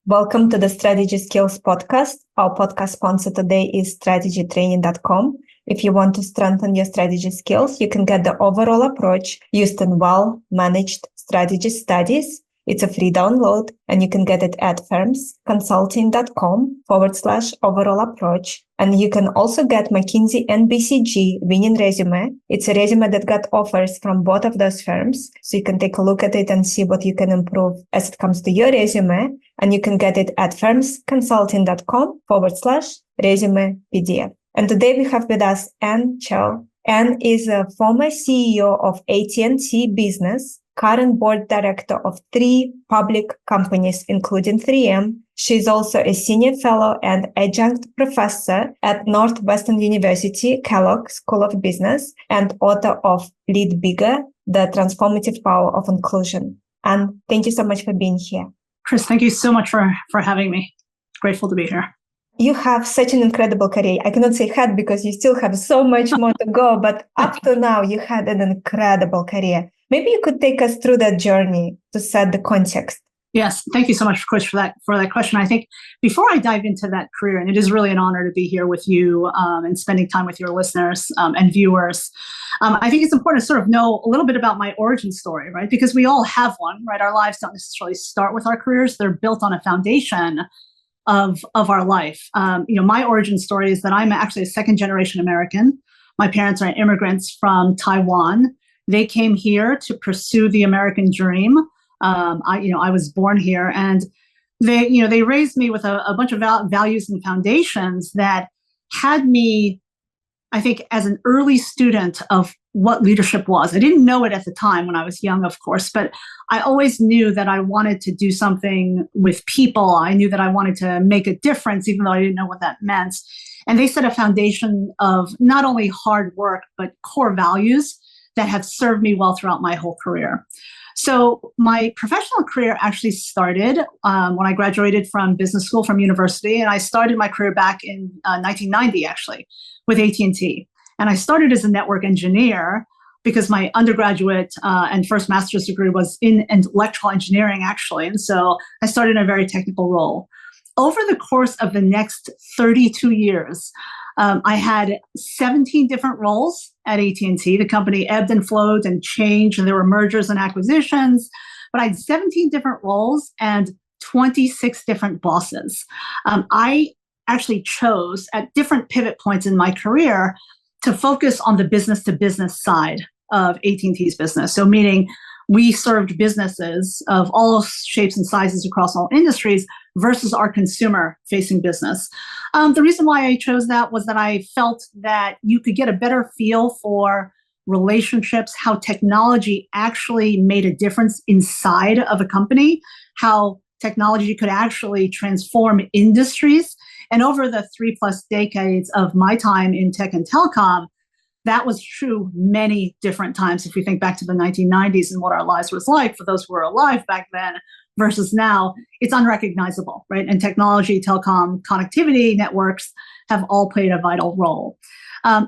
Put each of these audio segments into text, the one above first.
Welcome to the Strategy Skills podcast. Our podcast sponsor today is strategytraining.com. If you want to strengthen your strategy skills, you can get the overall approach used in well-managed strategy studies. It's a free download, and you can get it at firmsconsulting.com/overall approach. And you can also get McKinsey and BCG winning resume. It's a resume that got offers from both of those firms. So you can take a look at it and see what you can improve as it comes to your resume. And you can get it at firmsconsulting.com/resume PDF. And today we have with us Chow. Anne is a former CEO of AT&T Business, current board director of 3 public companies, including 3M. She's also a senior fellow and adjunct professor at Northwestern University, Kellogg School of Business, and author of Lead Bigger, The Transformative Power of Inclusion. And thank you so much for being here. Chris, thank you so much for having me. Grateful to be here. You have such an incredible career. I cannot say had because you still have so much more to go, but up to now, you had an incredible career. Maybe you could take us through that journey to set the context. Yes, thank you so much, Chris, for that question. I think before I dive into that career, and it is really an honor to be here with you and spending time with your listeners and viewers, I think it's important to sort of know a little bit about my origin story, right? Because we all have one, right? Our lives don't necessarily start with our careers. They're built on a foundation of our life. My origin story is that I'm actually a second-generation American. My parents are immigrants from Taiwan. They came here to pursue the American dream. I was born here, and they raised me with a bunch of values and foundations that had me, I think, as an early student of what leadership was. I didn't know it at the time when I was young, of course, but I always knew that I wanted to do something with people. I knew that I wanted to make a difference, even though I didn't know what that meant. And they set a foundation of not only hard work, but core values that have served me well throughout my whole career. So my professional career actually started when I graduated from business school, from university, and I started my career back in 1990, actually, with AT&T. And I started as a network engineer because my undergraduate and first master's degree was in electrical engineering, actually. And so I started in a very technical role. Over the course of the next 32 years, I had 17 different roles at AT&T. The company ebbed and flowed and changed, and there were mergers and acquisitions. But I had 17 different roles and 26 different bosses. I actually chose at different pivot points in my career to focus on the business-to-business side of AT&T's business. So meaning we served businesses of all shapes and sizes across all industries versus our consumer-facing business. The reason why I chose that was that I felt that you could get a better feel for relationships, how technology actually made a difference inside of a company, how technology could actually transform industries. And over the 3+ decades of my time in tech and telecom, that was true many different times. If we think back to the 1990s and what our lives was like for those who were alive back then versus now, it's unrecognizable, right? And technology, telecom, connectivity networks have all played a vital role.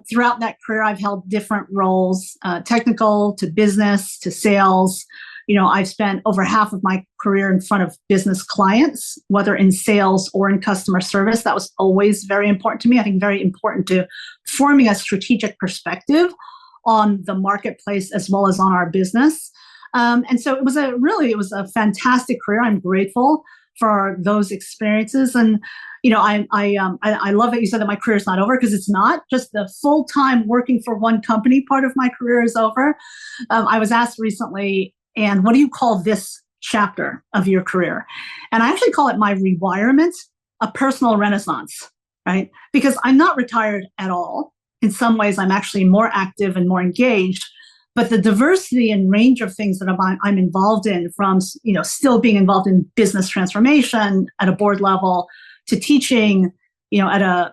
Throughout that career, I've held different roles, technical to business to sales. I've spent over half of my career in front of business clients, whether in sales or in customer service. That was always very important to me. I think very important to forming a strategic perspective on the marketplace as well as on our business. And so it was a fantastic career. I'm grateful for those experiences. And, I love that you said that my career is not over, because it's not. Just the full-time working for one company part of my career is over. I was asked recently, and what do you call this chapter of your career? And I actually call it my rewirement, a personal renaissance, right? Because I'm not retired at all. In some ways, I'm actually more active and more engaged. But the diversity and range of things that I'm involved in, from still being involved in business transformation at a board level, to teaching at a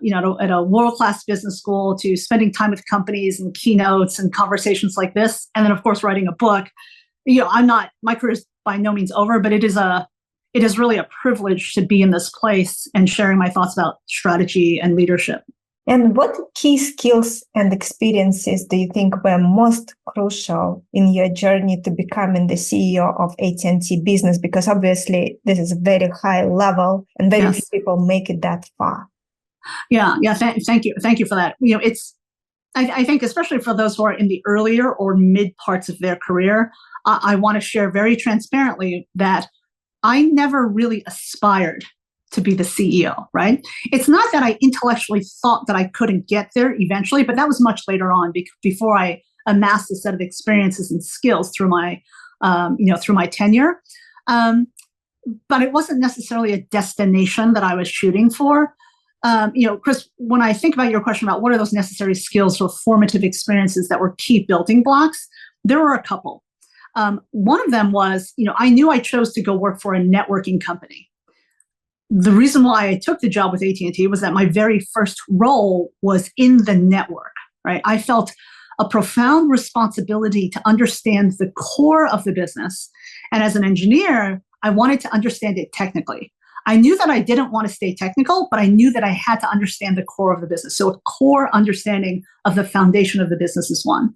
world-class business school, to spending time with companies and keynotes and conversations like this, and then of course writing a book. My career is by no means over, but it is really a privilege to be in this place and sharing my thoughts about strategy and leadership. And what key skills and experiences do you think were most crucial in your journey to becoming the CEO of AT&T Business? Because obviously this is a very high level and very few people make it that far. Yeah. Thank you for that. I think especially for those who are in the earlier or mid parts of their career, I want to share very transparently that I never really aspired to be the CEO, right? It's not that I intellectually thought that I couldn't get there eventually, but that was much later on before I amassed a set of experiences and skills through my tenure. But it wasn't necessarily a destination that I was shooting for. Chris, when I think about your question about what are those necessary skills or formative experiences that were key building blocks, there were a couple. One of them was, I knew I chose to go work for a networking company. The reason why I took the job with AT&T was that my very first role was in the network, right? I felt a profound responsibility to understand the core of the business. And as an engineer, I wanted to understand it technically. I knew that I didn't want to stay technical, but I knew that I had to understand the core of the business. So a core understanding of the foundation of the business is one.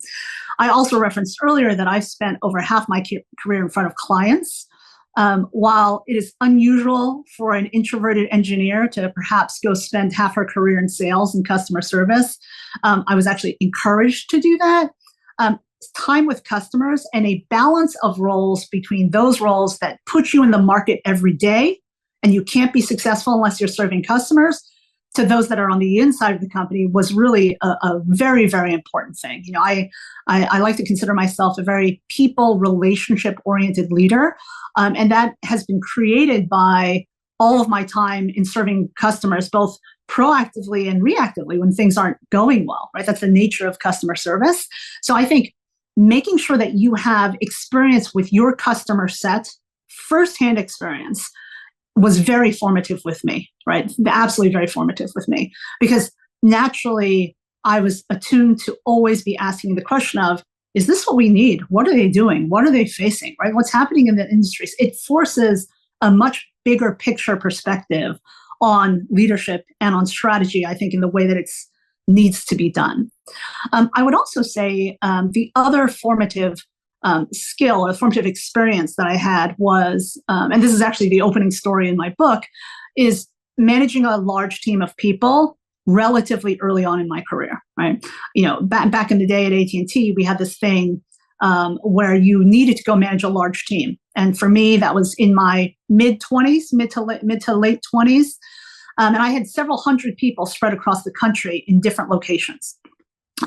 I also referenced earlier that I've spent over half my career in front of clients. While it is unusual for an introverted engineer to perhaps go spend half her career in sales and customer service, I was actually encouraged to do that. Time with customers and a balance of roles between those roles that put you in the market every day, and you can't be successful unless you're serving customers, to those that are on the inside of the company was really a very, very important thing. I like to consider myself a very people relationship-oriented leader. And that has been created by all of my time in serving customers, both proactively and reactively when things aren't going well, right? That's the nature of customer service. So I think making sure that you have experience with your customer set, firsthand experience, was very formative with me, right? Absolutely very formative with me, because naturally I was attuned to always be asking the question of, is this what we need? What are they doing? What are they facing, right? What's happening in the industries? It forces a much bigger picture perspective on leadership and on strategy, I think, in the way that it needs to be done. I would also say the other formative skill or formative experience that I had was, and this is actually the opening story in my book, is managing a large team of people relatively early on in my career, right? Back in the day at AT&T, we had this thing where you needed to go manage a large team. And for me, that was in my mid to late 20s. And I had several hundred people spread across the country in different locations.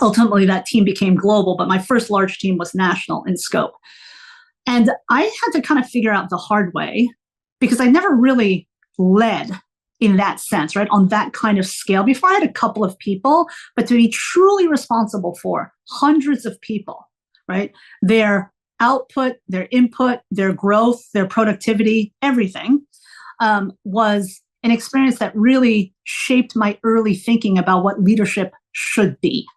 Ultimately, that team became global, but my first large team was national in scope. And I had to kind of figure out the hard way, because I never really led in that sense, right? On that kind of scale. Before I had a couple of people, but to be truly responsible for hundreds of people, right? Their output, their input, their growth, their productivity, everything was an experience that really shaped my early thinking about what leadership should be.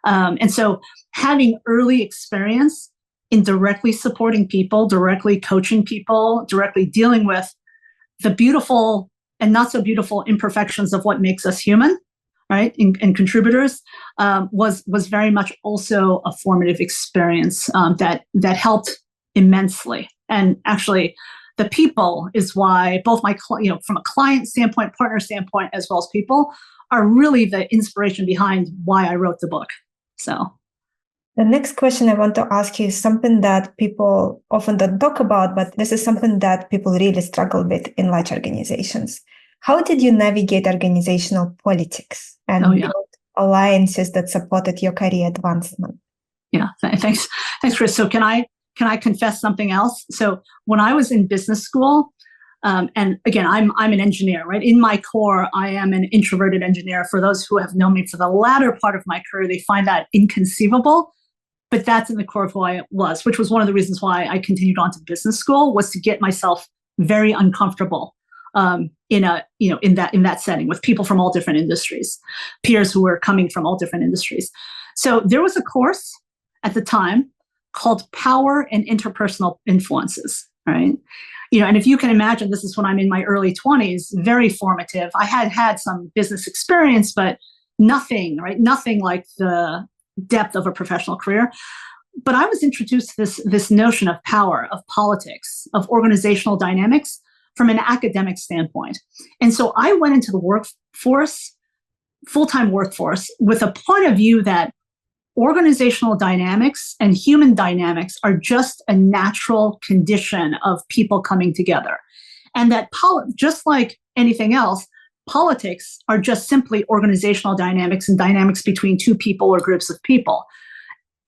And so having early experience in directly supporting people, directly coaching people, directly dealing with the beautiful and not so beautiful imperfections of what makes us human, right, and contributors, was very much also a formative experience that helped immensely. And actually, the people is why both from a client standpoint, partner standpoint, as well as people, are really the inspiration behind why I wrote the book. So the next question I want to ask you is something that people often don't talk about, but this is something that people really struggle with in large organizations. How did you navigate organizational politics and build alliances that supported your career advancement? Yeah, thanks, Chris. So can I confess something else? So when I was in business school, and again, I'm an engineer, right? In my core, I am an introverted engineer. For those who have known me for the latter part of my career, they find that inconceivable. But that's in the core of who I was, which was one of the reasons why I continued on to business school, was to get myself very uncomfortable in that setting with people from all different industries, peers who were coming from all different industries. So there was a course at the time called Power and Interpersonal Influences, right? And if you can imagine, this is when I'm in my early 20s, very formative. I had some business experience, but nothing, right? Nothing like the depth of a professional career. But I was introduced to this notion of power, of politics, of organizational dynamics from an academic standpoint. And so I went into the workforce, full-time workforce, with a point of view that organizational dynamics and human dynamics are just a natural condition of people coming together. And that just like anything else, politics are just simply organizational dynamics and dynamics between two people or groups of people.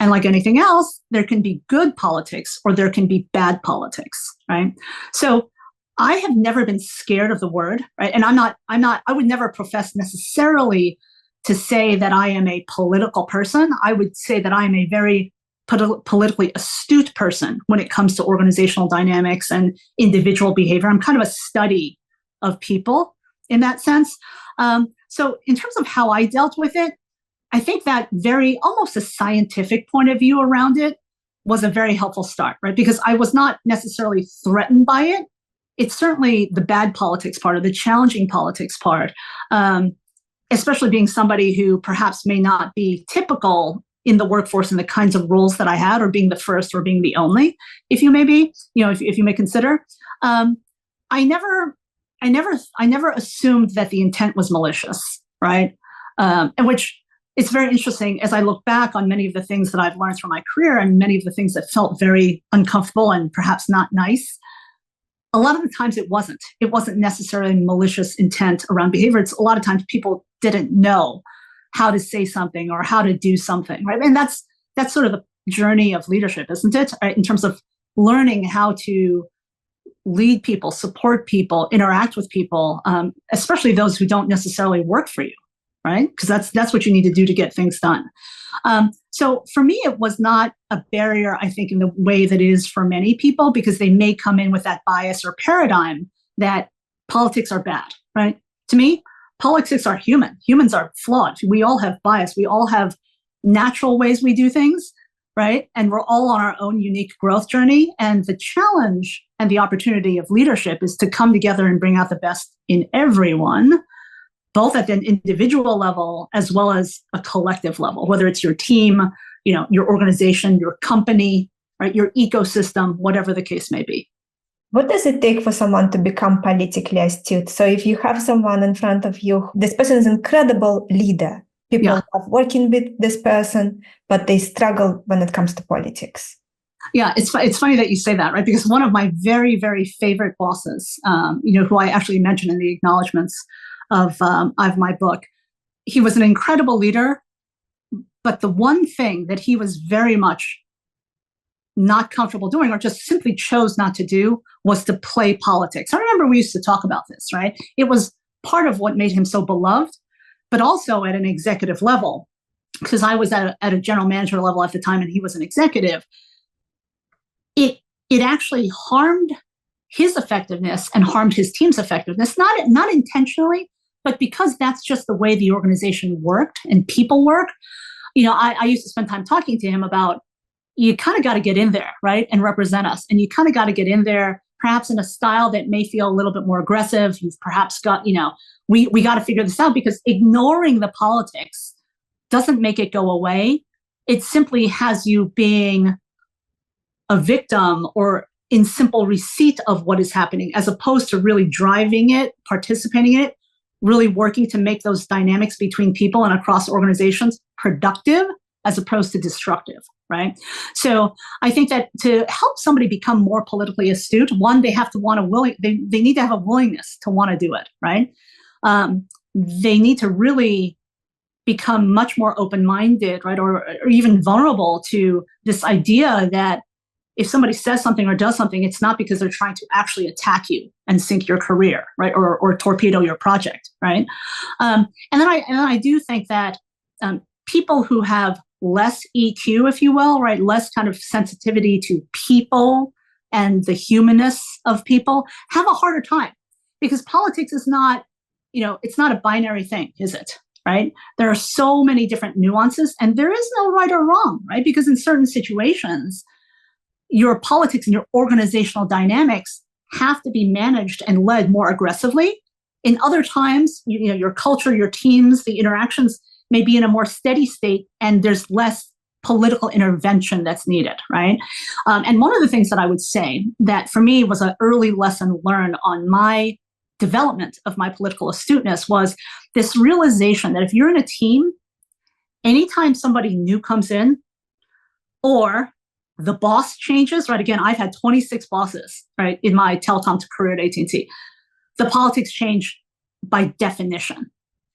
And like anything else, there can be good politics or there can be bad politics, right? So I have never been scared of the word, right? And I would never profess necessarily to say that I am a political person. I would say that I am a very politically astute person when it comes to organizational dynamics and individual behavior. I'm kind of a study of people in that sense. So in terms of how I dealt with it, I think that very almost a scientific point of view around it was a very helpful start, right? Because I was not necessarily threatened by it. It's certainly the bad politics part or the challenging politics part, especially being somebody who perhaps may not be typical in the workforce and the kinds of roles that I had, or being the first or being the only, if you may be, if you may consider. I never assumed that the intent was malicious, right? And which it's very interesting as I look back on many of the things that I've learned through my career and many of the things that felt very uncomfortable and perhaps not nice. A lot of the times it wasn't necessarily malicious intent around behavior. It's a lot of times people didn't know how to say something or how to do something, right? And that's sort of the journey of leadership, isn't it? Right? In terms of learning how to lead people, support people, interact with people, especially those who don't necessarily work for you, right? Because that's what you need to do to get things done. So for me, it was not a barrier, I think, in the way that it is for many people, because they may come in with that bias or paradigm that politics are bad, right? To me, politics are human. Humans are flawed. We all have bias. We all have natural ways we do things, right? And we're all on our own unique growth journey. And the challenge and the opportunity of leadership is to come together and bring out the best in everyone, both at an individual level as well as a collective level, whether it's your team, your organization, your company, right, your ecosystem, whatever the case may be. What does it take for someone to become politically astute? So if you have someone in front of you, this person is an incredible leader. People are working with this person, but they struggle when it comes to politics. Yeah, it's funny that you say that, right? Because one of my very, very favorite bosses, who I actually mentioned in the acknowledgments of my book, he was an incredible leader, but the one thing that he was very much not comfortable doing, or just simply chose not to do, was to play politics. I remember we used to talk about this, right? It was part of what made him so beloved, but also at an executive level, because I was at a general manager level at the time and he was an executive. It actually harmed his effectiveness and harmed his team's effectiveness, not intentionally, but because that's just the way the organization worked and people work. I used to spend time talking to him about, you kind of got to get in there, right, and represent us. And you kind of got to get in there, perhaps in a style that may feel a little bit more aggressive. You've perhaps got, we got to figure this out, because ignoring the politics doesn't make it go away. It simply has you being a victim or in simple receipt of what is happening, as opposed to really driving it, participating in it, really working to make those dynamics between people and across organizations productive as opposed to destructive, right? So I think that to help somebody become more politically astute, one, they have to they need to have a willingness to want to do it, right? They need to really become much more open-minded, right? Or even vulnerable to this idea that if somebody says something or does something, it's not because they're trying to actually attack you and sink your career, right? Or torpedo your project, right? And then I do think that people who have less EQ, if you will, right, less kind of sensitivity to people and the humanness of people, have a harder time, because politics is not, it's not a binary thing, is it? Right? There are so many different nuances, and there is no right or wrong, right? Because in certain situations, your politics and your organizational dynamics have to be managed and led more aggressively. In other times, your culture, your teams, the interactions may be in a more steady state and there's less political intervention that's needed, right? And one of the things that I would say that for me was an early lesson learned on my development of my political astuteness was this realization that if you're in a team, anytime somebody new comes in or the boss changes, right? Again, I've had 26 bosses, right, in my telecom career at AT&T. The politics change by definition,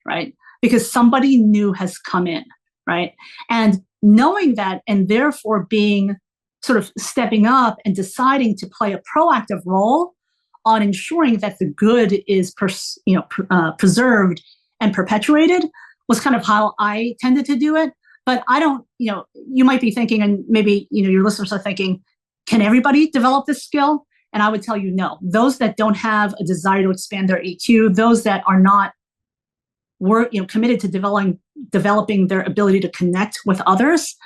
right? Because somebody new has come in, right? And knowing that and therefore being sort of stepping up and deciding to play a proactive role on ensuring that the good is preserved and perpetuated was kind of how I tended to do it. But I don't, you might be thinking, and maybe, your listeners are thinking, can everybody develop this skill? And I would tell you, no. Those that don't have a desire to expand their EQ, those that are not committed to developing their ability to connect with others,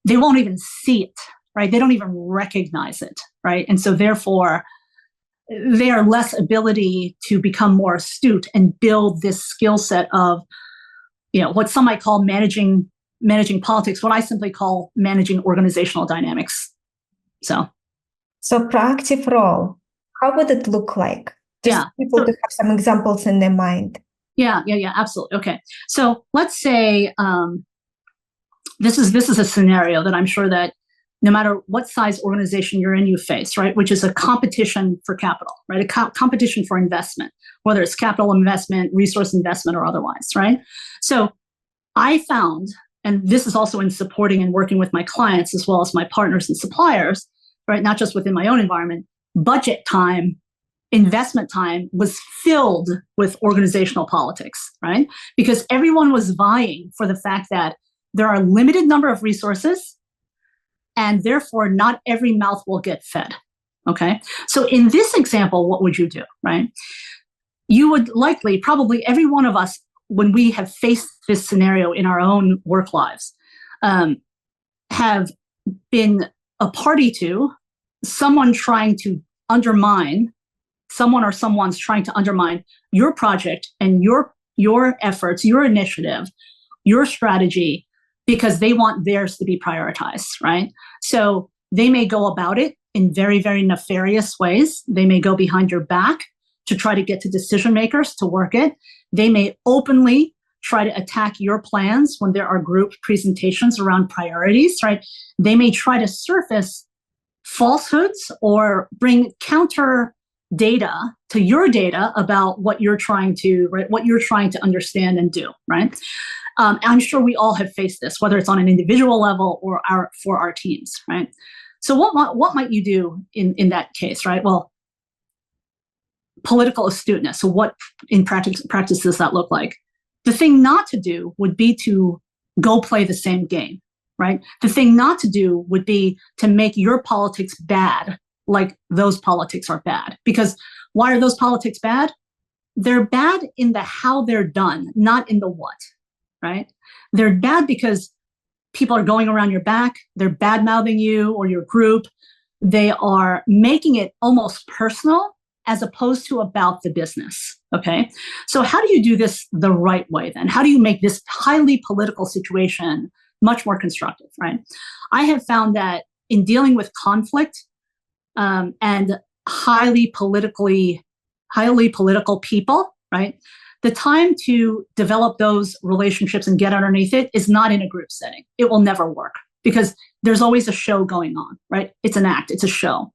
they won't even see it, right? They don't even recognize it, right? And so therefore, they are less ability to become more astute and build this skill set of, what some might call managing politics, what I simply call managing organizational dynamics. So proactive role, how would it look like? Just people to have some examples in their mind. Yeah, absolutely. Okay. So let's say this is a scenario that I'm sure that no matter what size organization you're in, you face, right? Which is a competition for capital, right? A competition for investment, whether it's capital investment, resource investment, or otherwise, right? So I found, and this is also in supporting and working with my clients as well as my partners and suppliers, right? Not just within my own environment, budget time, investment time was filled with organizational politics, right? Because everyone was vying for the fact that there are a limited number of resources and therefore not every mouth will get fed, okay? So in this example, what would you do, right? You would likely, probably every one of us, when we have faced this scenario in our own work lives, have been a party to someone trying to undermine, someone or someone's trying to undermine your project and your efforts, your initiative, your strategy, because they want theirs to be prioritized, right? So they may go about it in very, very nefarious ways. They may go behind your back to try to get to decision makers to work it. They may openly try to attack your plans when there are group presentations around priorities, right? They may try to surface falsehoods or bring counter data to your data about what you're trying to, right, what you're trying to understand and do, right? I'm sure we all have faced this, whether it's on an individual level or for our teams, right? So what might you do in that case, right? Well, political astuteness. So what in practice does that look like? The thing not to do would be to go play the same game, right? The thing not to do would be to make your politics bad, like those politics are bad. Because why are those politics bad? They're bad in the how they're done, not in the what, right? They're bad because people are going around your back, they're bad-mouthing you or your group, they are making it almost personal as opposed to about the business, okay? So how do you do this the right way then? How do you make this highly political situation much more constructive, right? I have found that in dealing with conflict and highly political people, right? The time to develop those relationships and get underneath it is not in a group setting. It will never work because there's always a show going on, right? It's an act, it's a show.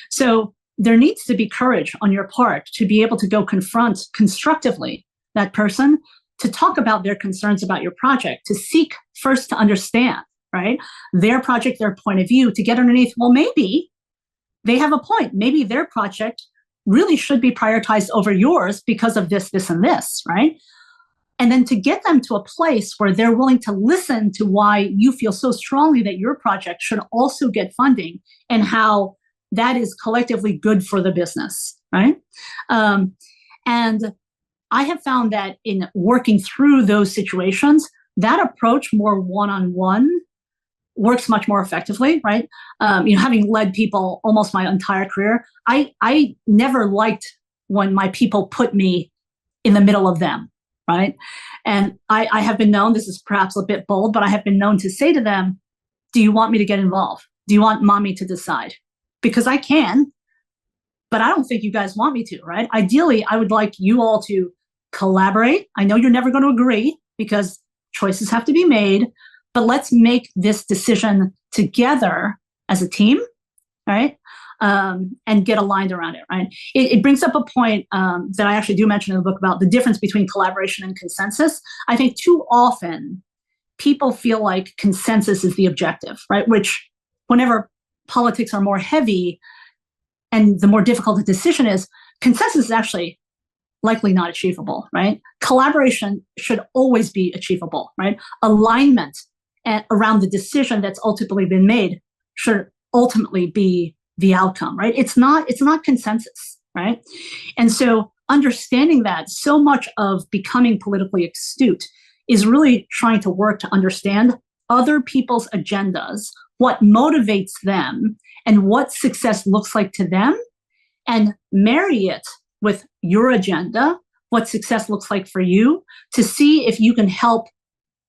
So there needs to be courage on your part to be able to go confront constructively that person, to talk about their concerns about your project, to seek first to understand, right? Their project, their point of view, to get underneath, well, maybe they have a point. Maybe their project really should be prioritized over yours because of this, this, and this, right? And then to get them to a place where they're willing to listen to why you feel so strongly that your project should also get funding and how that is collectively good for the business, right? And I have found that in working through those situations, that approach more one-on-one works much more effectively, right? Having led people almost my entire career, I never liked when my people put me in the middle of them, right? And I have been known, this is perhaps a bit bold, but I have been known to say to them, do you want me to get involved? Do you want mommy to decide? Because I can, but I don't think you guys want me to, right? Ideally, I would like you all to collaborate. I know you're never going to agree because choices have to be made, but let's make this decision together as a team, right? And get aligned around it, right? It brings up a point that I actually do mention in the book about the difference between collaboration and consensus. I think too often people feel like consensus is the objective, right? Which whenever politics are more heavy and the more difficult the decision is, consensus is actually likely not achievable, right? Collaboration should always be achievable, right? Alignment around the decision that's ultimately been made should ultimately be the outcome, right? It's not consensus, right? And so understanding that, so much of becoming politically astute is really trying to work to understand other people's agendas, what motivates them, and what success looks like to them, and marry it with your agenda, what success looks like for you, to see if you can help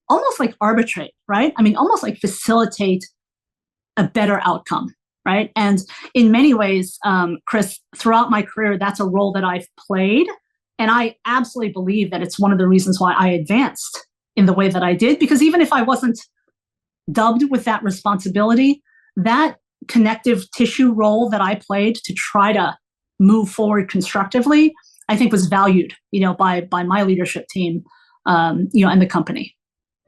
almost like arbitrate, right? I mean, almost like facilitate a better outcome, right? And in many ways, Chris, throughout my career, that's a role that I've played. And I absolutely believe that it's one of the reasons why I advanced in the way that I did, because even if I wasn't dubbed with that responsibility, that connective tissue role that I played to try to move forward constructively, I think was valued, by my leadership team, and the company.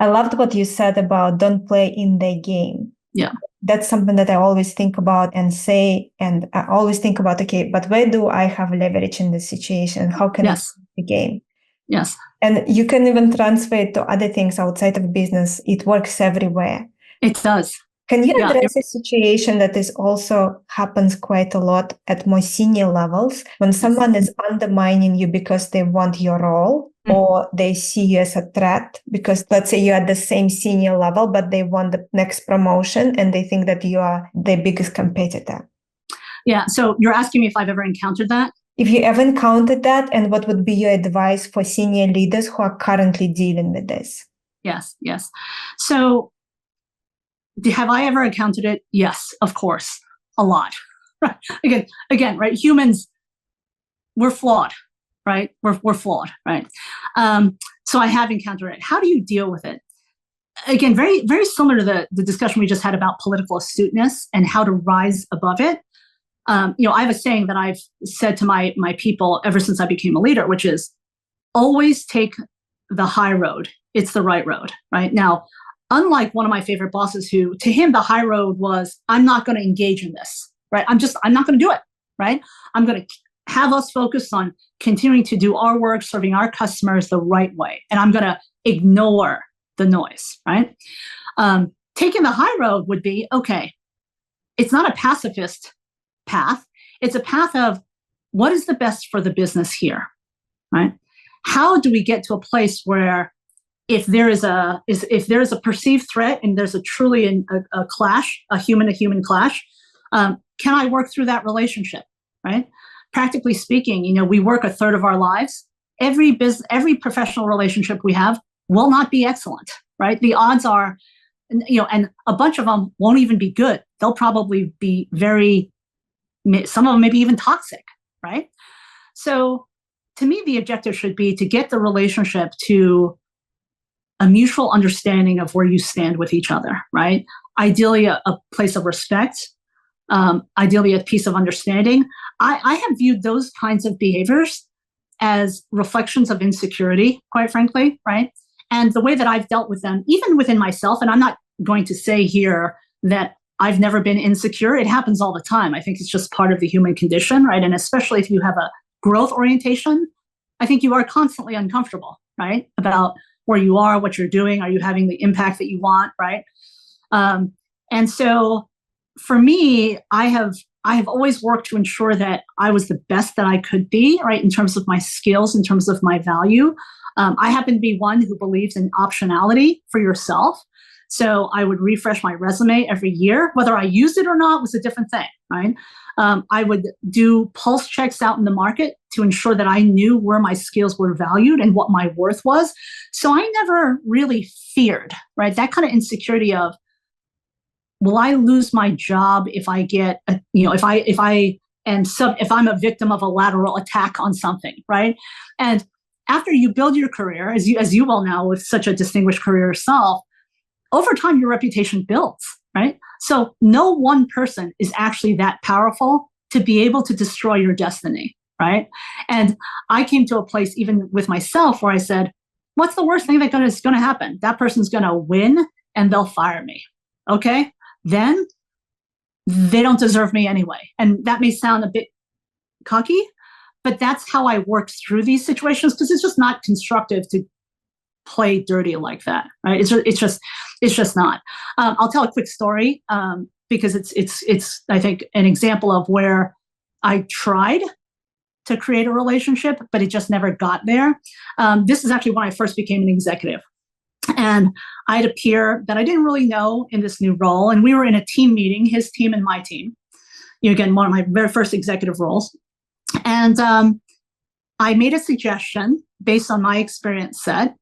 I loved what you said about don't play in their game. Yeah. That's something that I always think about and say, and I always think about, okay, but where do I have leverage in this situation? How can I play the game? Yes. And you can even transfer it to other things outside of business. It works everywhere. It does. Can you address a situation that is also happens quite a lot at more senior levels, when someone is undermining you because they want your role, or they see you as a threat because, let's say, you're at the same senior level, but they want the next promotion and they think that you are their biggest competitor? Yeah. So you're asking me if I've ever encountered that? If you ever encountered that, and what would be your advice for senior leaders who are currently dealing with this? Yes. So have I ever encountered it? Yes, of course, a lot. Again, right? Humans, we're flawed, right? We're flawed, right? So I have encountered it. How do you deal with it? Again, very, very similar to the discussion we just had about political astuteness and how to rise above it. I have a saying that I've said to my people ever since I became a leader, which is always take the high road. It's the right road, right? Now, unlike one of my favorite bosses who, to him, the high road was, I'm not going to engage in this, right? I'm not going to do it, right? I'm going to have us focus on continuing to do our work, serving our customers the right way. And I'm going to ignore the noise, right? Taking the high road would be, okay, it's not a pacifist path. It's a path of what is the best for the business here, right? How do we get to a place where if there is a perceived threat and there's a clash, a human clash, can I work through that relationship, right? Practically speaking, we work a third of our lives. Every professional relationship we have will not be excellent, right? The odds are, and a bunch of them won't even be good. They'll probably be some of them maybe even toxic, right? So to me, the objective should be to get the relationship to a mutual understanding of where you stand with each other, right? Ideally, a place of respect, ideally, a piece of understanding. I have viewed those kinds of behaviors as reflections of insecurity, quite frankly, right? And the way that I've dealt with them, even within myself, and I'm not going to say here that I've never been insecure. It happens all the time. I think it's just part of the human condition, right? And especially if you have a growth orientation, I think you are constantly uncomfortable, right? About where you are, what you're doing, are you having the impact that you want, right? And so for me, I have always worked to ensure that I was the best that I could be, right? In terms of my skills, in terms of my value. I happen to be one who believes in optionality for yourself. So I would refresh my resume every year. Whether I used it or not was a different thing, right? I would do pulse checks out in the market to ensure that I knew where my skills were valued and what my worth was. So I never really feared, right? That kind of insecurity of, will I lose my job if I get, if I'm a victim of a lateral attack on something, right? And after you build your career, as you well know, with such a distinguished career yourself, over time your reputation builds, right? So no one person is actually that powerful to be able to destroy your destiny, right? And I came to a place even with myself where I said, what's the worst thing that is going to happen? That person's going to win and they'll fire me. Okay, then they don't deserve me anyway. And that may sound a bit cocky, but that's how I work through these situations, because it's just not constructive to play dirty like that, right? It's just not. I'll tell a quick story because it's I think an example of where I tried to create a relationship, but it just never got there. This is actually when I first became an executive. And I had a peer that I didn't really know in this new role. And we were in a team meeting, his team and my team. Again, one of my very first executive roles. And I made a suggestion based on my experience set.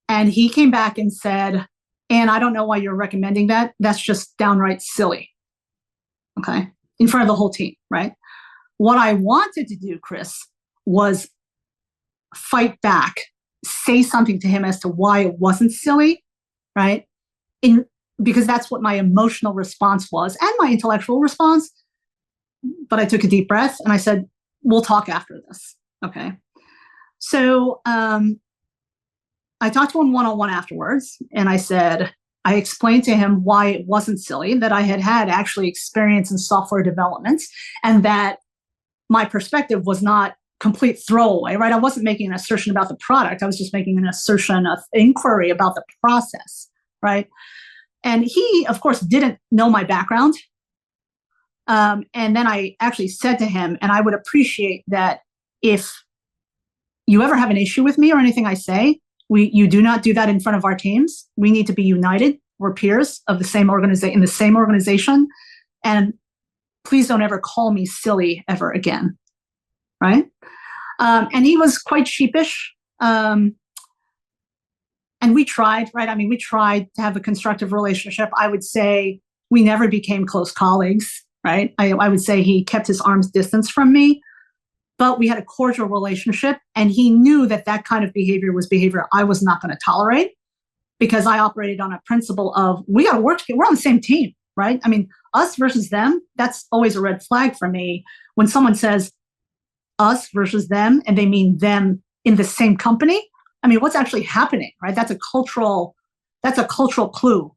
And he came back and said, "And I don't know why you're recommending that. That's just downright silly." Okay. In front of the whole team, right? What I wanted to do, Chris, was fight back, say something to him as to why it wasn't silly, right? Because that's what my emotional response was and my intellectual response. But I took a deep breath and I said, we'll talk after this. Okay. So I talked to him one-on-one afterwards, and I explained to him why it wasn't silly, that I had actually experience in software development, and that my perspective was not complete throwaway, right? I wasn't making an assertion about the product. I was just making an assertion of inquiry about the process, right? And he, of course, didn't know my background. And then I actually said to him, and I would appreciate that if you ever have an issue with me or anything I say, you do not do that in front of our teams. We need to be united. We're peers of the same organization, in the same organization. And please don't ever call me silly ever again, right? And he was quite sheepish. And we tried, right? I mean, we tried to have a constructive relationship. I would say we never became close colleagues, right? I would say he kept his arm's distance from me, but we had a cordial relationship. And he knew that that kind of behavior was behavior I was not going to tolerate, because I operated on a principle of, we got to work together. We're on the same team, right? I mean, us versus them, that's always a red flag for me. When someone says us versus them, and they mean them in the same company, I mean, what's actually happening, right? That's a cultural clue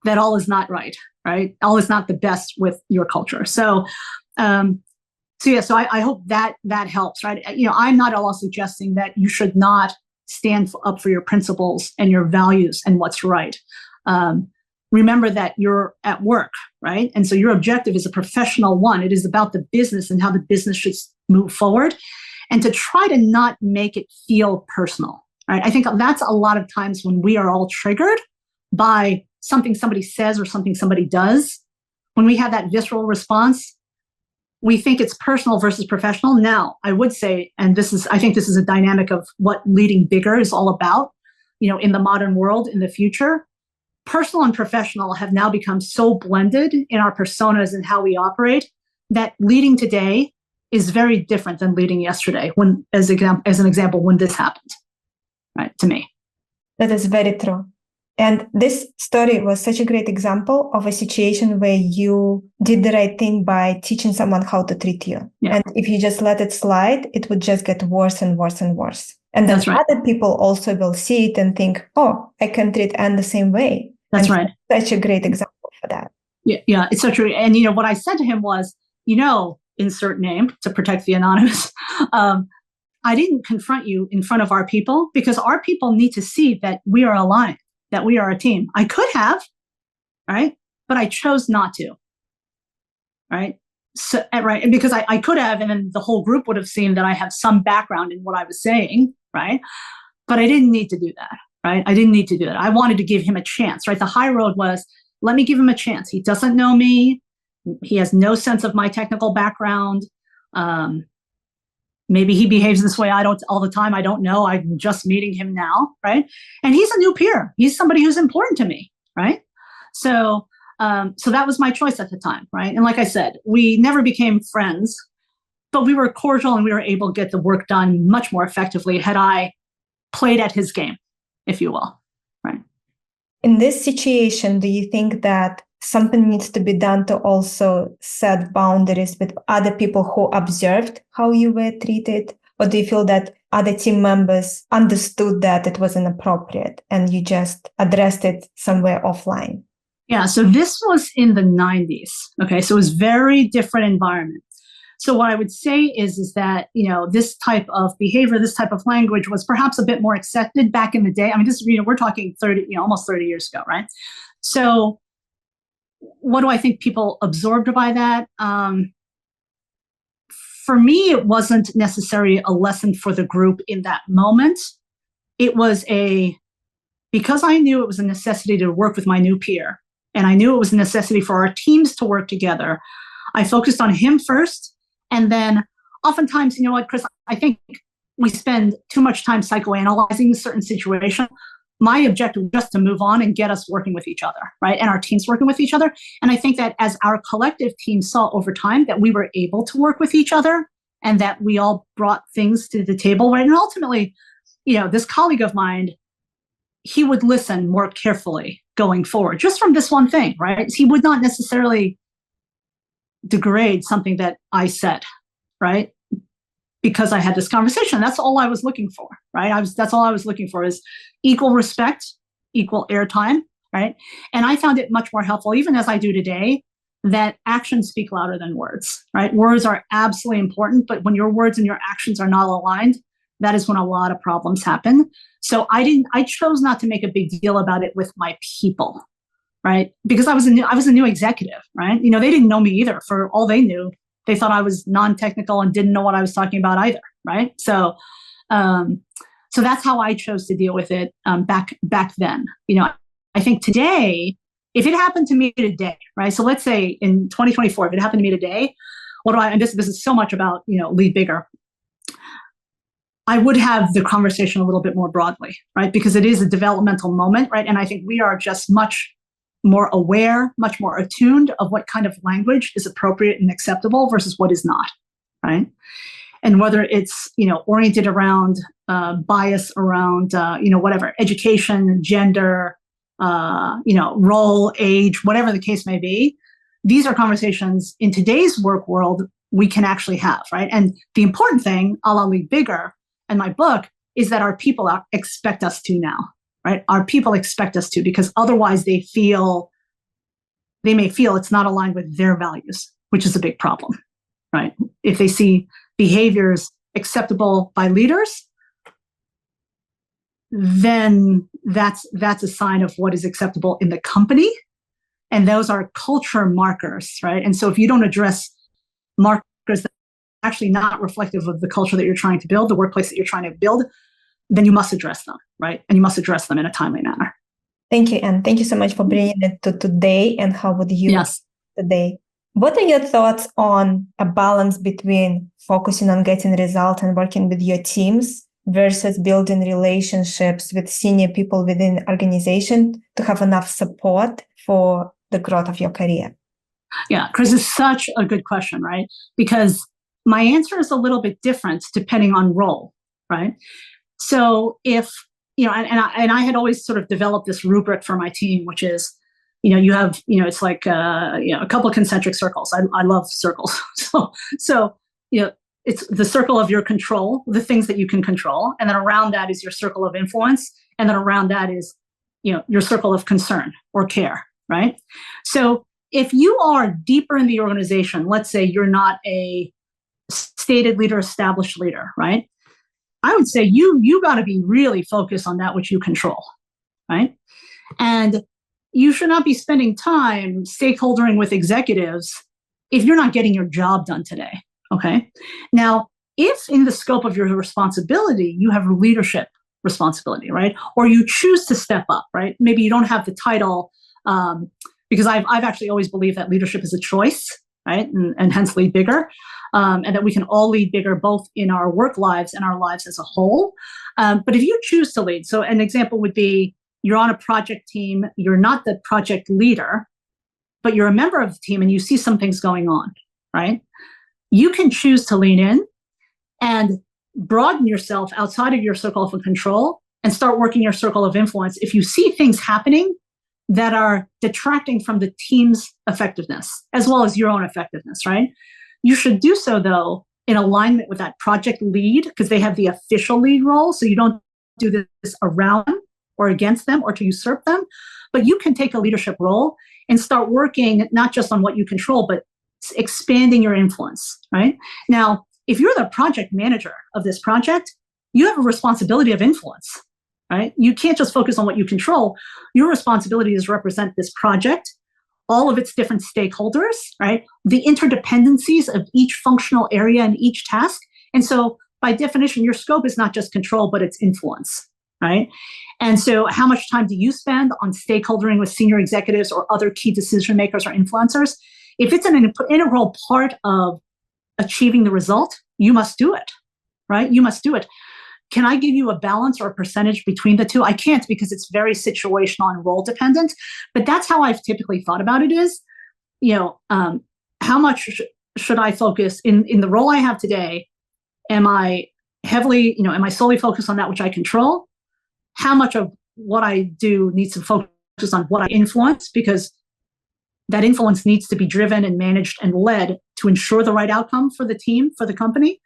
that all is not right? All is not the best with your culture. So I hope that helps, right? I'm not at all suggesting that you should not stand up for your principles and your values and what's right. Remember that you're at work, right? And so your objective is a professional one. It is about the business and how the business should move forward, and to try to not make it feel personal, right? I think that's a lot of times when we are all triggered by something somebody says or something somebody does. When we have that visceral response, we think it's personal versus professional. Now, I would say, and I think this is a dynamic of what leading bigger is all about, in the modern world, in the future. Personal and professional have now become so blended in our personas and how we operate that leading today is very different than leading yesterday, when, as an example, when this happened, right, to me. That is very true. And this story was such a great example of a situation where you did the right thing by teaching someone how to treat you. Yeah. And if you just let it slide, it would just get worse and worse and worse. And then other people also will see it and think, oh, I can treat Anne the same way. That's right. Such a great example for that. Yeah, it's so true. And, what I said to him was, insert name to protect the anonymous. I didn't confront you in front of our people because our people need to see that we are aligned, that we are a team. I could have, right? But I chose not to, right? So, right. And because I could have, and then the whole group would have seen that I have some background in what I was saying, right? But I didn't need to do that, right? I didn't need to do that. I wanted to give him a chance, right? The high road was, let me give him a chance. He doesn't know me. He has no sense of my technical background. Maybe he behaves this way. I don't all the time. I don't know. I'm just meeting him now, right? And he's a new peer. He's somebody who's important to me, right? So that was my choice at the time, right? And like I said, we never became friends, but we were cordial and we were able to get the work done much more effectively had I played at his game, if you will, right? In this situation, do you think that something needs to be done to also set boundaries with other people who observed how you were treated? Or do you feel that other team members understood that it was inappropriate and you just addressed it somewhere offline? Yeah, so this was in the 90s. Okay, so it was very different environment. So what I would say is that, this type of behavior, this type of language was perhaps a bit more accepted back in the day. I mean, this, we're talking 30, almost 30 years ago, right? So what do I think people absorbed by that? For me, it wasn't necessarily a lesson for the group in that moment. It was because I knew it was a necessity to work with my new peer, and I knew it was a necessity for our teams to work together, I focused on him first. And then oftentimes, you know what, Chris, I think we spend too much time psychoanalyzing certain situations. My objective was just to move on and get us working with each other, right? And our teams working with each other. And I think that as our collective team saw over time that we were able to work with each other and that we all brought things to the table, right? And ultimately, this colleague of mine, he would listen more carefully going forward, just from this one thing, right? He would not necessarily degrade something that I said, right? Because I had this conversation. That's all I was looking for, right? That's all I was looking for is equal respect, equal airtime, right? And I found it much more helpful, even as I do today, that actions speak louder than words, right? Words are absolutely important, but when your words and your actions are not aligned, that is when a lot of problems happen. So I chose not to make a big deal about it with my people, right? Because I was a new executive, right? They didn't know me either. For all they knew, they thought I was non-technical and didn't know what I was talking about either, right? So that's how I chose to deal with it back then. I think today, if it happened to me today, right? So let's say in 2024, if it happened to me today, and this is so much about, lead bigger. I would have the conversation a little bit more broadly, right? Because it is a developmental moment, right? And I think we are just much more aware, much more attuned of what kind of language is appropriate and acceptable versus what is not, right? And whether it's, oriented around bias around, whatever, education, gender, role, age, whatever the case may be, these are conversations in today's work world we can actually have, right? And the important thing, a la Lead Bigger, and my book, is that our people expect us to now, right? Our people expect us to, because otherwise they may feel it's not aligned with their values, which is a big problem, right? If they see behaviors acceptable by leaders, then that's a sign of what is acceptable in the company. And those are culture markers, right? And so if you don't address markers that are actually not reflective of the culture that you're trying to build, the workplace that you're trying to build, then you must address them, right? And you must address them in a timely manner. Thank you, Anne. Thank you so much for bringing it to today and how would you today. What are your thoughts on a balance between focusing on getting results and working with your teams versus building relationships with senior people within the organization to have enough support for the growth of your career? Yeah, Chris, is such a good question, right? Because my answer is a little bit different depending on role, right? So if, and I had always sort of developed this rubric for my team, which is, you have, it's like, a couple of concentric circles. I love circles. So, it's the circle of your control, the things that you can control. And then around that is your circle of influence. And then around that is, your circle of concern or care, right? So if you are deeper in the organization, let's say you're not a stated leader, established leader, right? I would say you got to be really focused on that which you control, right? And you should not be spending time stakeholdering with executives if you're not getting your job done today, okay? Now, if in the scope of your responsibility, you have leadership responsibility, right? Or you choose to step up, right? Maybe you don't have the title, because I've actually always believed that leadership is a choice, right? And hence lead bigger. And that we can all lead bigger, both in our work lives and our lives as a whole. But if you choose to lead, so an example would be you're on a project team, you're not the project leader, but you're a member of the team and you see some things going on, right? You can choose to lean in and broaden yourself outside of your circle of control and start working your circle of influence if you see things happening that are detracting from the team's effectiveness, as well as your own effectiveness, right? You should do so, though, in alignment with that project lead, because they have the official lead role. So you don't do this around or against them or to usurp them, but you can take a leadership role and start working not just on what you control, but expanding your influence, right? Now, if you're the project manager of this project, you have a responsibility of influence, right? You can't just focus on what you control. Your responsibility is to represent this project, all of its different stakeholders, right? The interdependencies of each functional area and each task. And so by definition, your scope is not just control, but it's influence, right? And so how much time do you spend on stakeholdering with senior executives or other key decision makers or influencers? If it's an integral part of achieving the result, you must do it, right? You must do it. Can I give you a balance or a percentage between the two? I can't, because it's very situational and role dependent. But that's how I've typically thought about it is, how much should I focus in the role I have today? Am I am I solely focused on that which I control? How much of what I do needs to focus on what I influence? Because that influence needs to be driven and managed and led to ensure the right outcome for the team, for the company.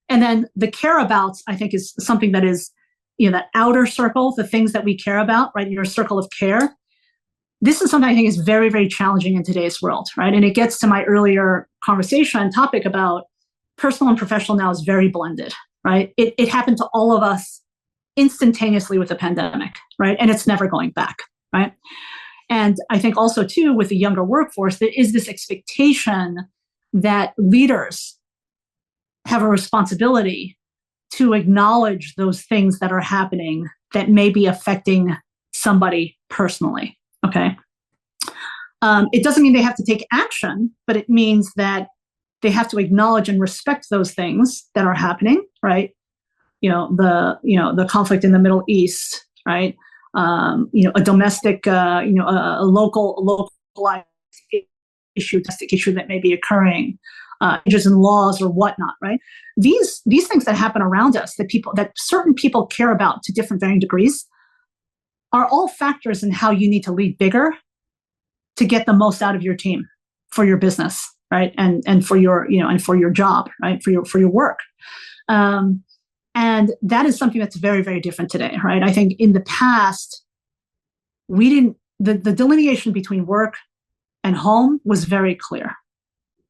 And then the care abouts, I think, is something that is, that outer circle, the things that we care about, right? Your circle of care. This is something I think is very, very challenging in today's world, right? And it gets to my earlier conversation and topic about personal and professional now is very blended, right? It happened to all of us instantaneously with the pandemic, right? And it's never going back, right? And I think also, too, with the younger workforce, there is this expectation that leaders have a responsibility to acknowledge those things that are happening that may be affecting somebody personally, okay? It doesn't mean they have to take action, but it means that they have to acknowledge and respect those things that are happening, right? The conflict in the Middle East, right? A domestic, a localized issue, domestic issue that may be occurring, changes in laws or whatnot, right? These things that happen around us, that certain people care about to different varying degrees, are all factors in how you need to lead bigger to get the most out of your team, for your business, right? And for your, and for your job, right? For your work. And that is something that's very, very different today, right? I think in the past, the delineation between work and home was very clear,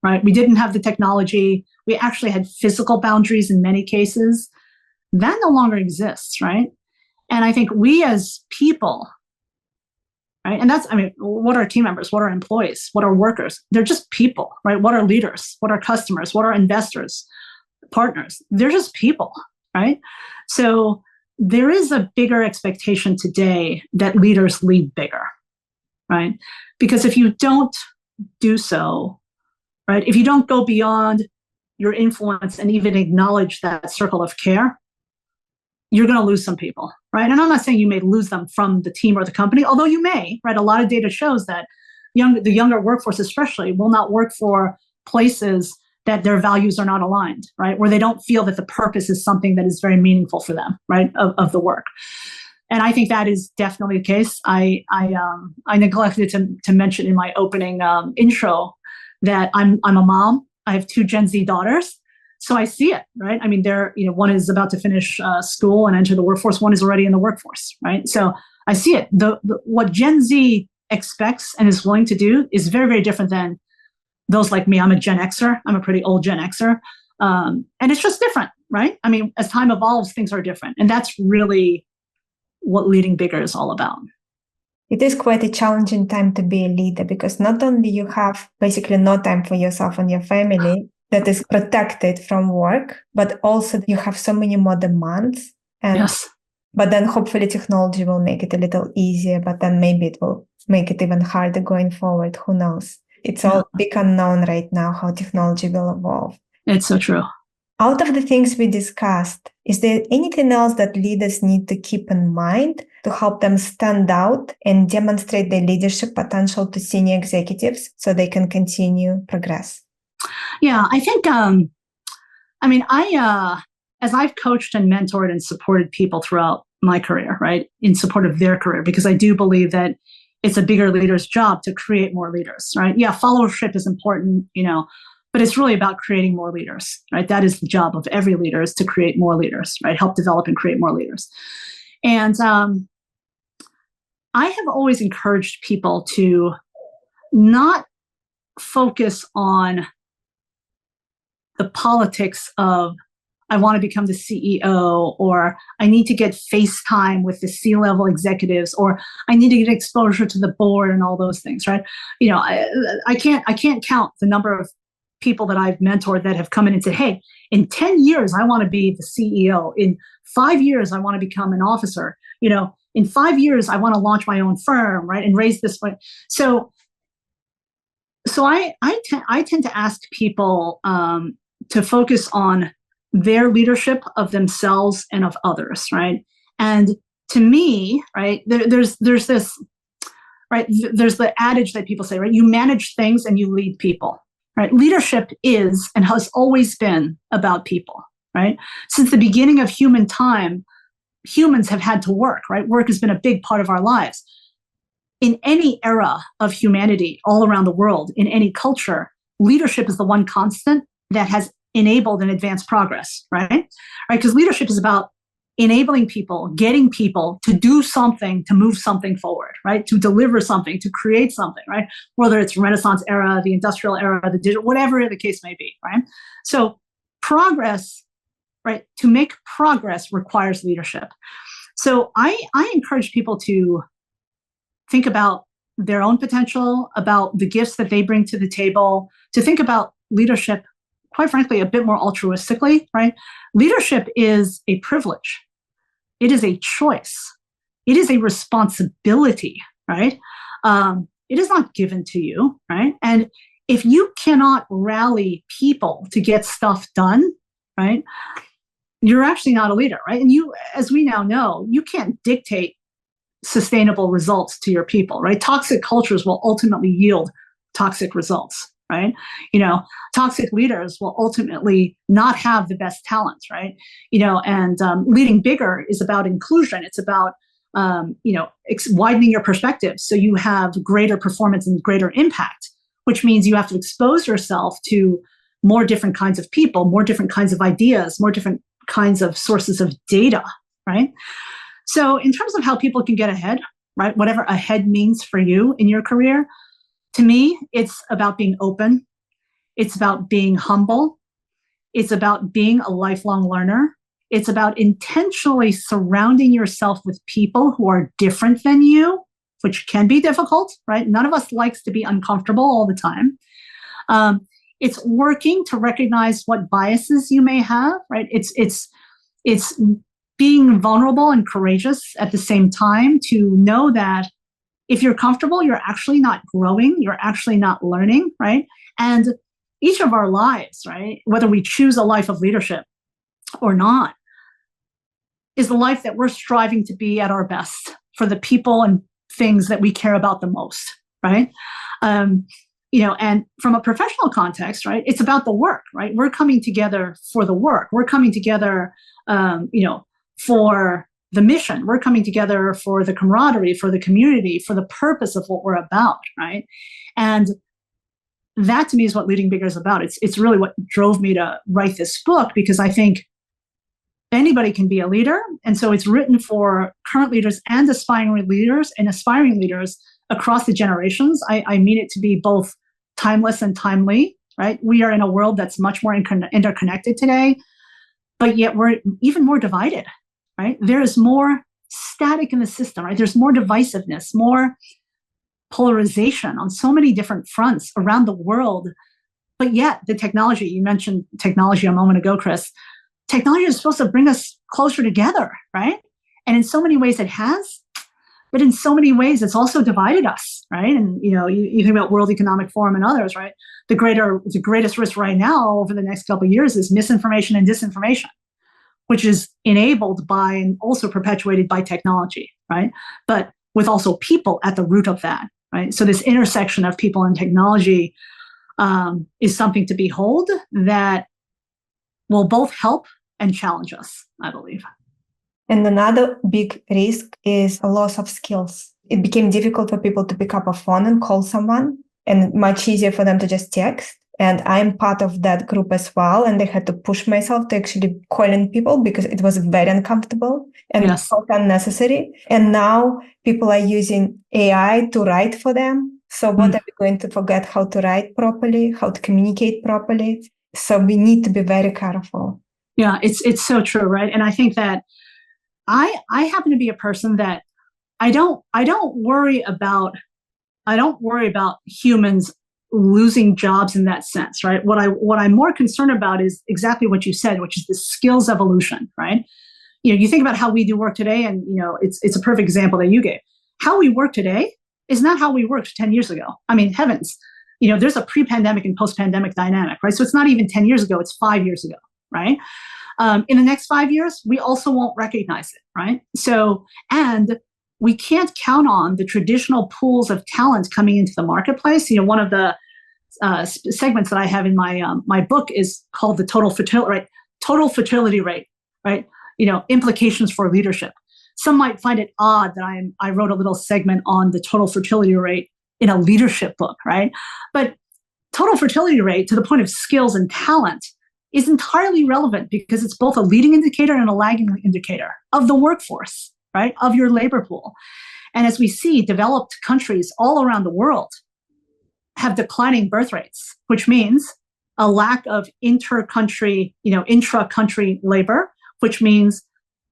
right? We didn't have the technology. We actually had physical boundaries in many cases. That no longer exists, right? And I think we as people, right? And what are team members? What are employees? What are workers? They're just people, right? What are leaders? What are customers? What are investors, partners? They're just people, right? So there is a bigger expectation today that leaders lead bigger, right? Because if you don't do so, right, if you don't go beyond your influence and even acknowledge that circle of care, you're going to lose some people, right? And I'm not saying you may lose them from the team or the company, although you may, right? A lot of data shows that the younger workforce especially will not work for places that their values are not aligned, right? Where they don't feel that the purpose is something that is very meaningful for them, right? Of the work. And I think that is definitely the case. I neglected to mention in my opening intro that I'm a mom. I have 2 Gen Z daughters. So I see it, right? I mean, one is about to finish school and enter the workforce. One is already in the workforce, right? So I see it. What Gen Z expects and is willing to do is very, very different than those like me. I'm a Gen Xer. I'm a pretty old Gen Xer. And it's just different, right? I mean, as time evolves, things are different. And that's really what leading bigger is all about. It is quite a challenging time to be a leader, because not only you have basically no time for yourself and your family that is protected from work, but also you have so many more demands. And yes. But then hopefully technology will make it a little easier, but then maybe it will make it even harder going forward. Who knows? it's all big unknown right now how technology will evolve. It's so true. Out of the things we discussed, is there anything else that leaders need to keep in mind to help them stand out and demonstrate their leadership potential to senior executives so they can continue progress? Yeah, I think, as I've coached and mentored and supported people throughout my career, right, in support of their career, because I do believe that it's a bigger leader's job to create more leaders, right? Yeah, followership is important, but it's really about creating more leaders, right? That is the job of every leader, is to create more leaders, right? Help develop and create more leaders. And I have always encouraged people to not focus on the politics of, I want to become the CEO, or I need to get FaceTime with the C-level executives, or I need to get exposure to the board and all those things, right? I can't count the number of people that I've mentored that have come in and said, hey, in 10 years, I want to be the CEO. In 5 years, I want to become an officer. In 5 years, I want to launch my own firm, right? And raise this. So I tend to ask people to focus on their leadership of themselves and of others, right? And to me, right, there's this, right, there's the adage that people say, right, you manage things and you lead people, right? Leadership is and has always been about people, right? Since the beginning of human time, humans have had to work, right? Work has been a big part of our lives. In any era of humanity all around the world, in any culture, leadership is the one constant that has enabled and advanced progress, right? Because leadership is about enabling people, getting people to do something, to move something forward, right? To deliver something, to create something, right? Whether it's Renaissance era, the industrial era, the digital, whatever the case may be, right? So progress, right? To make progress requires leadership. So I encourage people to think about their own potential, about the gifts that they bring to the table, to think about leadership, quite frankly, a bit more altruistically, right? Leadership is a privilege. It is a choice. It is a responsibility, right? It is not given to you, right? And if you cannot rally people to get stuff done, right, you're actually not a leader, right? And you, as we now know, you can't dictate sustainable results to your people, right? Toxic cultures will ultimately yield toxic results, right? Toxic leaders will ultimately not have the best talents, right? And leading bigger is about inclusion. It's about, widening your perspective so you have greater performance and greater impact, which means you have to expose yourself to more different kinds of people, more different kinds of ideas, more different kinds of sources of data, right? So in terms of how people can get ahead, right? Whatever ahead means for you in your career, to me, it's about being open. It's about being humble. It's about being a lifelong learner. It's about intentionally surrounding yourself with people who are different than you, which can be difficult, right? None of us likes to be uncomfortable all the time. It's working to recognize what biases you may have, right? It's being vulnerable and courageous at the same time to know that if you're comfortable, you're actually not growing, you're actually not learning, right? And each of our lives, right, whether we choose a life of leadership or not, is the life that we're striving to be at our best for the people and things that we care about the most, right? And from a professional context, right, it's about the work, right? We're coming together for the work. We're coming together, for the mission. We're coming together for the camaraderie, for the community, for the purpose of what we're about, right? And that to me is what Leading Bigger is about. It's really what drove me to write this book, because I think anybody can be a leader. And so it's written for current leaders and aspiring leaders across the generations. I mean it to be both timeless and timely, right? We are in a world that's much more interconnected today, but yet we're even more divided, right? There is more static in the system, right? There's more divisiveness, more polarization on so many different fronts around the world. But yet the technology, you mentioned technology a moment ago, Chris, technology is supposed to bring us closer together, right? And in so many ways it has, but in so many ways, it's also divided us, right? And you think about World Economic Forum and others, right? The greatest risk right now over the next couple of years is misinformation and disinformation, which is enabled by and also perpetuated by technology, right? But with also people at the root of that, right? So this intersection of people and technology is something to behold that will both help and challenge us, I believe. And another big risk is a loss of skills. It became difficult for people to pick up a phone and call someone, and much easier for them to just text. And I'm part of that group as well. And I had to push myself to actually calling people because it was very uncomfortable and felt unnecessary. And now people are using AI to write for them. So what are we going to forget how to write properly, how to communicate properly? So we need to be very careful. Yeah, it's so true, right? And I think that I happen to be a person that I don't worry about humans losing jobs in that sense, right? What I'm more concerned about is exactly what you said, which is the skills evolution, right? You think about how we do work today, and it's a perfect example that you gave. How we work today is not how we worked 10 years ago. I mean, heavens, there's a pre-pandemic and post-pandemic dynamic, right? So it's not even 10 years ago, it's 5 years ago, right? In the next 5 years, we also won't recognize it, right? So, and we can't count on the traditional pools of talent coming into the marketplace. One of the segments that I have in my book is called the total fertility rate, right? Implications for leadership. Some might find it odd that I wrote a little segment on the total fertility rate in a leadership book, right? But total fertility rate, to the point of skills and talent, is entirely relevant because it's both a leading indicator and a lagging indicator of the workforce, right? Of your labor pool. And as we see, developed countries all around the world have declining birth rates, which means a lack of intra-country labor, which means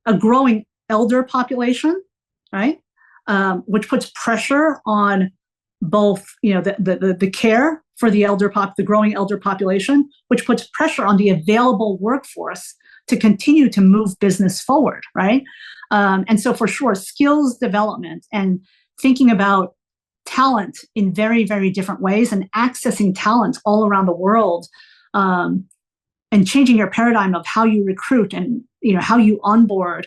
a growing elder population, right? Which puts pressure on both, the care for the growing elder population, which puts pressure on the available workforce to continue to move business forward, right? And so for sure, skills development and thinking about talent in very, very different ways and accessing talent all around the world, and changing your paradigm of how you recruit and how you onboard,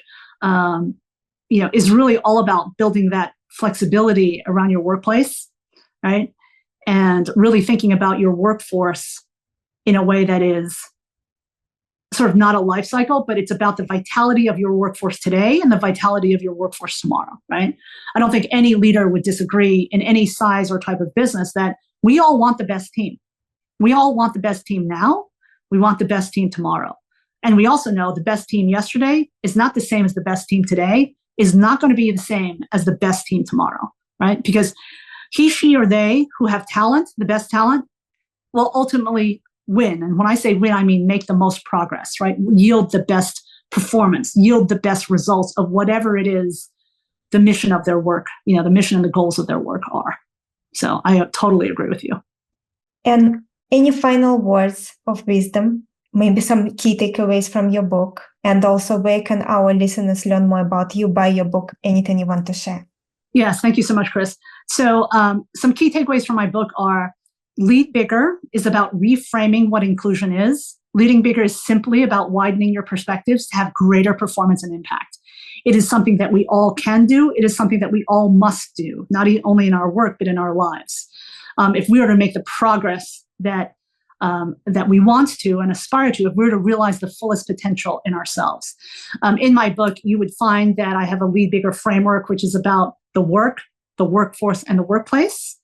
is really all about building that flexibility around your workplace, right? And really thinking about your workforce in a way that is sort of not a life cycle, but it's about the vitality of your workforce today and the vitality of your workforce tomorrow, right? I don't think any leader would disagree in any size or type of business that we all want the best team. We all want the best team now. We want the best team tomorrow. And we also know the best team yesterday is not the same as the best team today, is not going to be the same as the best team tomorrow, right? Because he, she, or they who have talent, the best talent, will ultimately win. And when I say win, I mean make the most progress, right? Yield the best performance, yield the best results of whatever it is the mission of their work, the mission and the goals of their work are. So I totally agree with you. And any final words of wisdom, maybe some key takeaways from your book, and also where can our listeners learn more about you, buy your book, anything you want to share? Yes, thank you so much, Chris. So some key takeaways from my book are: Lead Bigger is about reframing what inclusion is. Leading Bigger is simply about widening your perspectives to have greater performance and impact. It is something that we all can do. It is something that we all must do, not only in our work, but in our lives. If we are to make the progress that we want to and aspire to, if we're to realize the fullest potential in ourselves. In my book, you would find that I have a Lead Bigger framework, which is about the work, the workforce, and the workplace.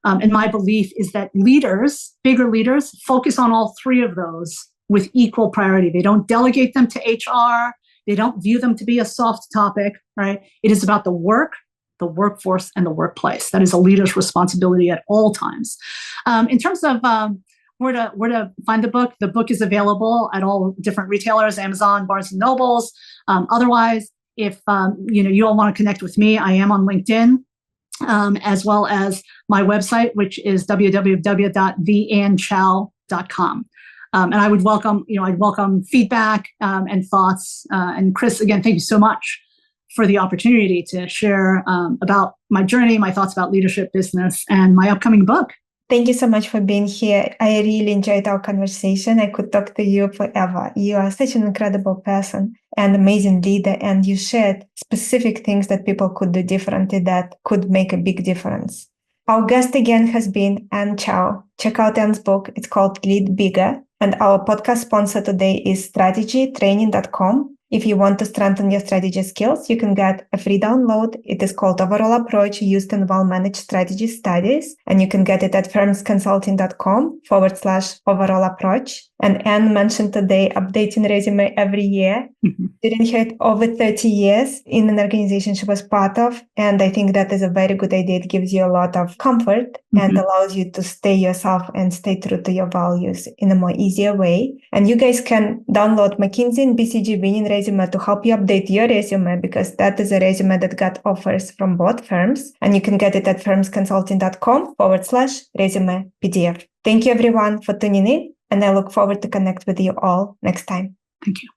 And my belief is that leaders, bigger leaders, focus on all three of those with equal priority. They don't delegate them to HR. They don't view them to be a soft topic, right? It is about the work, the workforce, and the workplace. That is a leader's responsibility at all times. In terms of where to find the book is available at all different retailers, Amazon, Barnes & Nobles. Otherwise, if you all want to connect with me, I am on LinkedIn, as well as my website, which is www.theandchow.com. And I would welcome, I'd welcome feedback and thoughts. And Chris, again, thank you so much for the opportunity to share about my journey, my thoughts about leadership, business, and my upcoming book. Thank you so much for being here. I really enjoyed our conversation. I could talk to you forever. You are such an incredible person and amazing leader, and you shared specific things that people could do differently that could make a big difference. Our guest again has been Ann Chow. Check out Ann's book. It's called Lead Bigger. And our podcast sponsor today is strategytraining.com. If you want to strengthen your strategy skills, you can get a free download. It is called Overall Approach Used in Well-Managed Strategy Studies. And you can get it at firmsconsulting.com/overall approach. And Anne mentioned today updating resume every year. During her over 30 years in an organization she was part of. And I think that is a very good idea. It gives you a lot of comfort and allows you to stay yourself and stay true to your values in a more easier way. And you guys can download McKinsey and BCG Winning Resume to help you update your resume, because that is a resume that got offers from both firms. And you can get it at firmsconsulting.com/resume PDF. Thank you everyone for tuning in. And I look forward to connect with you all next time. Thank you.